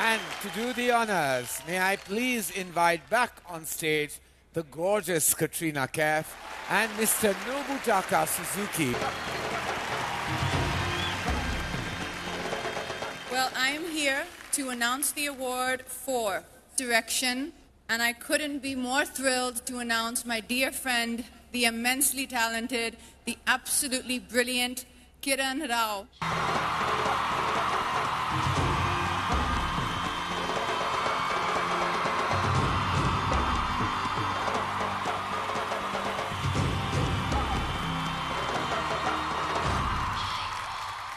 And to do the honors, may I please invite back on stage the gorgeous Katrina Kaif and Mr. Nobutaka Suzuki. Well, I am here to announce the award for direction, and I couldn't be more thrilled to announce my dear friend, the immensely talented, the absolutely brilliant Kiran Rao.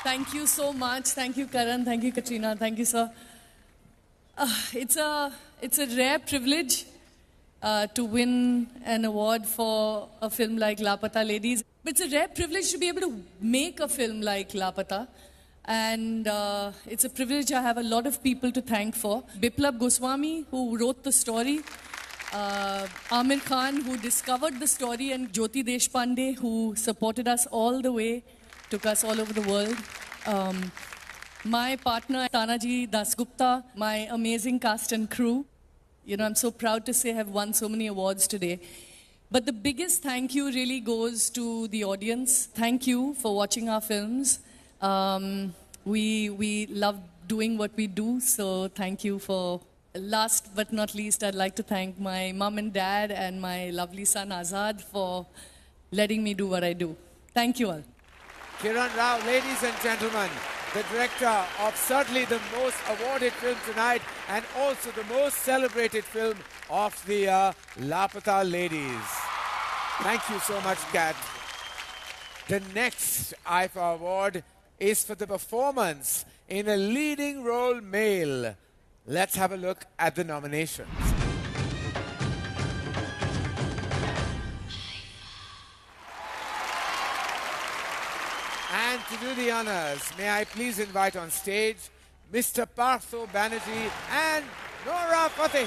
Thank you so much. Thank you, Karan. Thank you, Katrina. Thank you, sir. It's a rare privilege to win an award for a film like Lapata Ladies. But it's a rare privilege to be able to make a film like Lapata. And it's a privilege I have a lot of people to thank for. Biplab Goswami, who wrote the story. Amir Khan, who discovered the story. And Jyoti Deshpande, who supported us all the way, took us all over the world. My partner, Tanaji Dasgupta, my amazing cast and crew. You know, I'm so proud to say I have won so many awards today. But the biggest thank you really goes to the audience. Thank you for watching our films. We love doing what we do, so thank you for... Last but not least, I'd like to thank my mom and dad and my lovely son Azad for letting me do what I do. Thank you all. Kiran Rao, ladies and gentlemen, the director of certainly the most awarded film tonight and also the most celebrated film of the year, Lapata Ladies. Thank you so much, Kat. The next IFA award is for the performance in a leading role male. Let's have a look at the nominations. And to do the honors, may I please invite on stage Mr. Partho Banerjee and Nora Fatehi.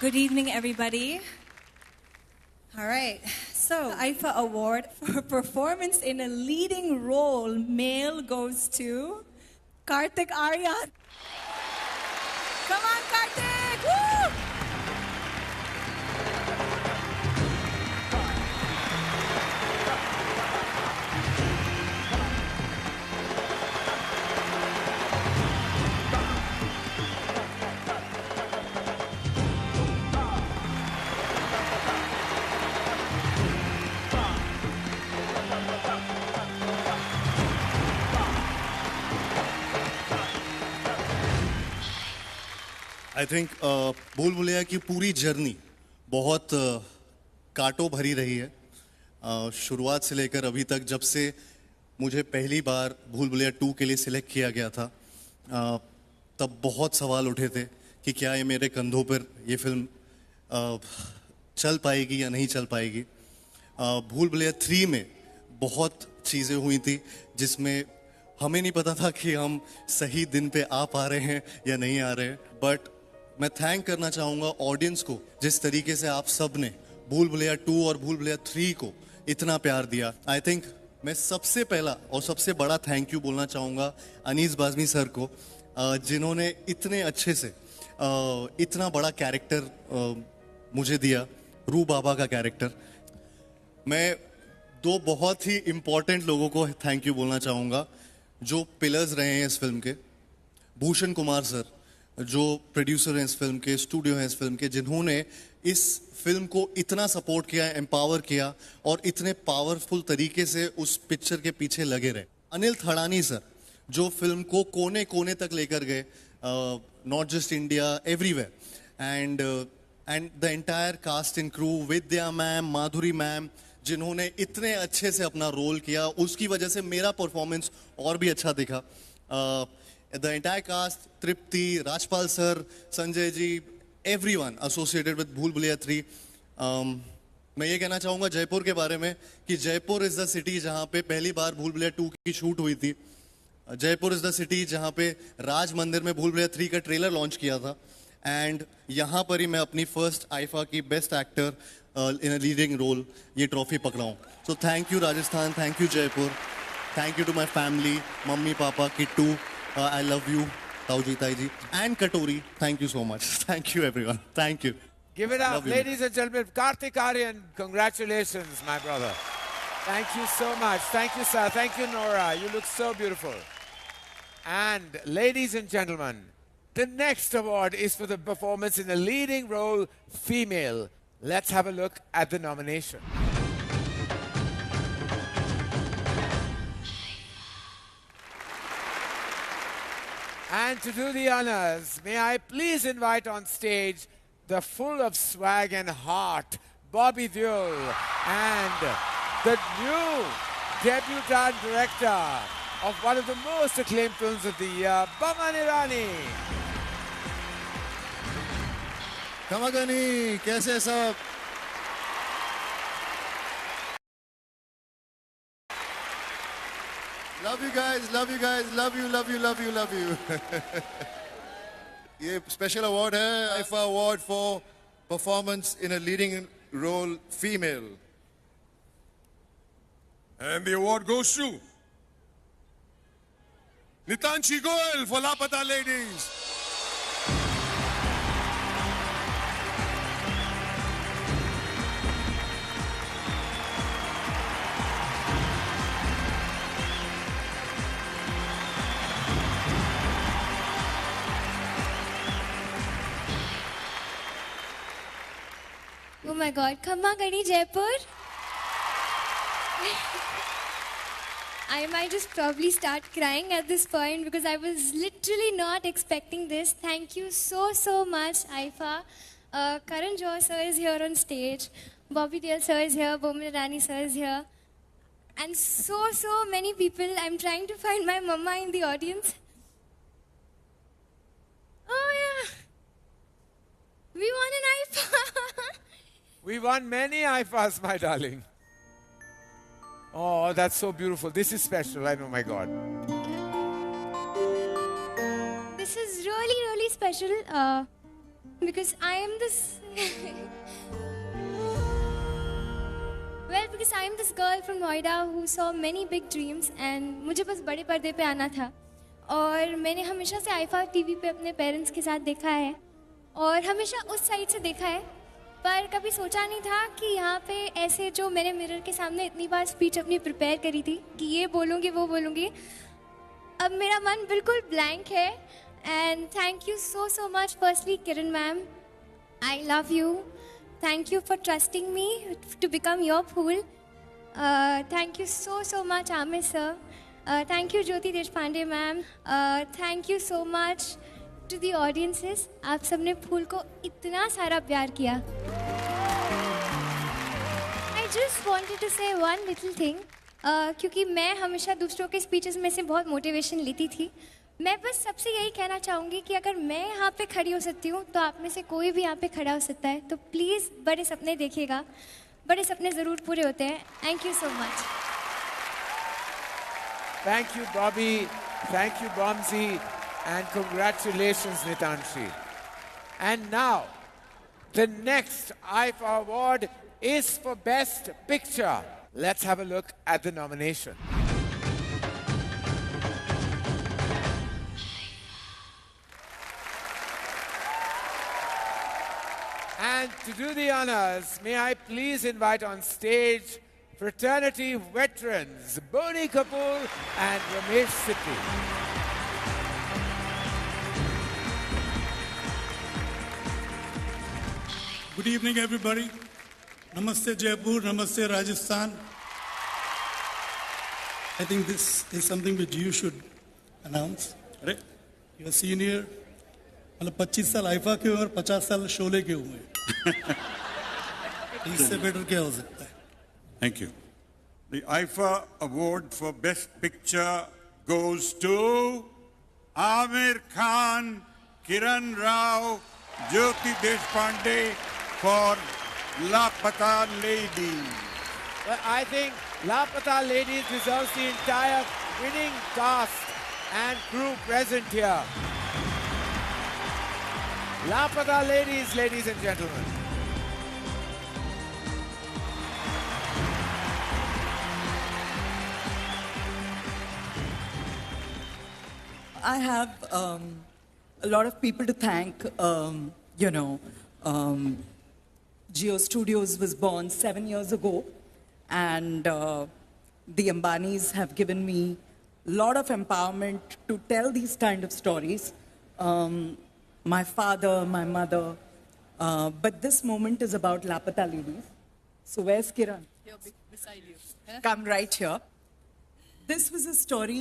Good evening, everybody. All right, so IFA Award for Performance in a Leading Role Male goes to Kartik Aryan. Come on, Kartik! Woo! I think भूल भुलैया की पूरी journey बहुत कांटों भरी रही है शुरुआत से लेकर अभी तक। जब से मुझे पहली बार भूल भुलैया 2 के लिए सिलेक्ट किया गया था तब बहुत सवाल उठे थे कि क्या ये मेरे कंधों पर ये फिल्म चल पाएगी या नहीं चल पाएगी। भूल भुलैया 3 में बहुत चीज़ें हुई थी जिसमें हमें नहीं पता था कि हम सही दिन पे आ पा रहे हैं या नहीं आ रहे हैं। बट मैं थैंक करना चाहूँगा ऑडियंस को, जिस तरीके से आप सब ने भूल भुलैया 2 और भूल भुलैया 3 को इतना प्यार दिया। आई थिंक मैं सबसे पहला और सबसे बड़ा थैंक यू बोलना चाहूँगा अनीस बाज़मी सर को, जिन्होंने इतने अच्छे से इतना बड़ा कैरेक्टर मुझे दिया, रू बाबा का कैरेक्टर। मैं 2 बहुत ही इम्पॉर्टेंट लोगों को थैंक यू बोलना चाहूँगा जो पिलर्स रहे हैं इस फिल्म के। भूषण कुमार सर जो प्रोड्यूसर हैं इस फिल्म के, स्टूडियो हैं इस फिल्म के, जिन्होंने इस फिल्म को इतना सपोर्ट किया, एम्पावर किया और इतने पावरफुल तरीके से उस पिक्चर के पीछे लगे रहे। अनिल थड़ानी सर जो फिल्म को कोने कोने तक लेकर गए, not just India, everywhere. And the entire cast and crew, Vidya ma'am, Madhuri ma'am, जिन्होंने इतने अच्छे से अपना रोल किया, उसकी वजह से मेरा परफॉर्मेंस और भी अच्छा दिखा। The entire cast, Tripti, Rajpal sir, Sanjay ji, everyone associated with Bhool Bhulaiyaa 3। मैं ये कहना चाहूँगा जयपुर के बारे में कि जयपुर इज़ द सिटी जहाँ पे पहली बार भूल भुलैया 2 की शूट हुई थी। जयपुर इज़ द सिटी जहाँ पे राज मंदिर में भूल भुलैया 3 का ट्रेलर लॉन्च किया था। एंड यहाँ पर ही मैं अपनी फर्स्ट आईफा की best actor in a leading role ये ट्रॉफी पकड़ा हूँ। So thank you Rajasthan, thank you Jaipur, Thank you to my family, Mummy, Papa, Kittu. I love you, Tauji, Taiji, and Katori. Thank you so much. Thank you, everyone. Thank you. Give it up, Love you. ladies and gentlemen. Kartik Aryan, congratulations, my brother. Thank you so much. Thank you, sir. Thank you, Nora. You look so beautiful. And ladies and gentlemen, the next award is for the performance in a leading role, female. Let's have a look at the nomination. And to do the honors, may I please invite on stage the full of swag and heart, Bobby Deol, and the new debutante director of one of the most acclaimed films of the year, Boman Irani. Kamagani, kaise sab? Love you guys, love you guys, love you, love you, love you, love you. ये special award है, IFA Award for Performance in a Leading Role Female. And the award goes to Nitanshi Goel for Lapata Ladies. Oh my God, Khamma Gani Jaipur. I might just probably start crying at this point because I was literally not expecting this. Thank you so much, IFA. Karan Johar sir is here on stage. Bobby Deol sir is here. Boman Irani sir is here. And so many people. I'm trying to find my mama in the audience. Oh yeah. We won an IFA. We won many IFAs, my darling. Oh, that's so beautiful. This is special, I know, my God. This is really special because I am this... well, because I am this girl from Noida who saw many big dreams and मुझे बस बड़े पर्दे पे आना था और मैंने हमेशा से आईफा टीवी पे अपने पेरेंट्स के साथ देखा है और हमेशा उस साइड से देखा है पर कभी सोचा नहीं था कि यहाँ पे ऐसे जो मैंने मिरर के सामने इतनी बार स्पीच अपनी प्रिपेयर करी थी कि ये बोलूँगी वो बोलूँगी अब मेरा मन बिल्कुल ब्लैंक है and thank you so much firstly Kiran ma'am I love you thank you for trusting me to become your Phool thank you so much Aamir sir thank you Jyoti Deshpande ma'am thank you so much to the audiences आप सबने फूल को इतना सारा प्यार किया I just wanted to say one little thing क्योंकि मैं हमेशा दूसरों के स्पीचेस में से बहुत मोटिवेशन लेती थी मैं बस सबसे यही कहना चाहूँगी कि अगर मैं यहाँ पे खड़ी हो सकती हूँ तो आप में से कोई भी यहाँ पे खड़ा हो सकता है तो प्लीज़ बड़े सपने देखिएगा बड़े सपने ज़रूर पूरे होते हैं thank you so much Thank you, Bobby. Thank you, Bomzi. And congratulations, Nitanshi. And now, the next IFA award is for Best Picture. Let's have a look at the nomination. And to do the honors, may I please invite on stage fraternity veterans Boni Kapoor and Ramesh Sippy. Good evening, everybody. Namaste, Jaipur. Namaste, Rajasthan. I think this is something which you should announce. Right? You are senior. मतलब 25 साल IIFA के और 50 साल शोले के हुए इससे better क्या हो सकता है Thank you. The IFA Award for Best Picture goes to Amir Khan, Kiran Rao, Jyoti Deshpande for Lapata Ladies. Well, I think Lapata Ladies deserves the entire winning cast and crew present here. Lapata Ladies, ladies and gentlemen. I have a lot of people to thank. Geo Studios was born 7 years ago, and the Ambanis have given me a lot of empowerment to tell these kind of stories. My father, my mother, but this moment is about Lapata Ladies. So where's Kiran? Here, beside you. Come right here. This was a story